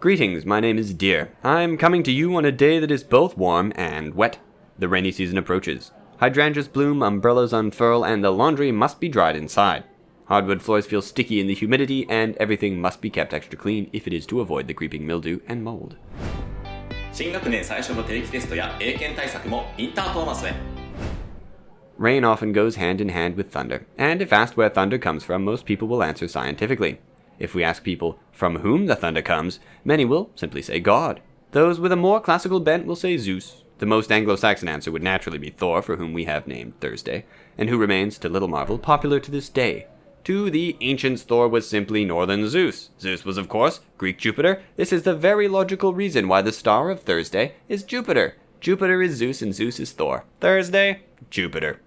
Greetings, my name is Deer. I'm coming to you on a day that is both warm and wet. The rainy season approaches. Hydrangeas bloom, umbrellas unfurl, and the laundry must be dried inside. Hardwood floors feel sticky in the humidity, and everything must be kept extra clean if it is to avoid the creeping mildew and mold. 新学年最初の定期テストや英検対策もインタートーマスへ。Rain often goes hand in hand with thunder, and if asked where thunder comes from, most people will answer scientifically. If we ask people from whom the thunder comes, many will simply say God. Those with a more classical bent will say Zeus. The most Anglo-saxon answer would naturally be Thor, for whom we have named Thursday, and who remains, to little marvel, popular to this day. To the ancients, Thor was simply Northern Zeus. Zeus was, of course, Greek Jupiter. This is the very logical reason why the star of Thursday is Jupiter. Jupiter is Zeus and Zeus is Thor. Thursday, Jupiter.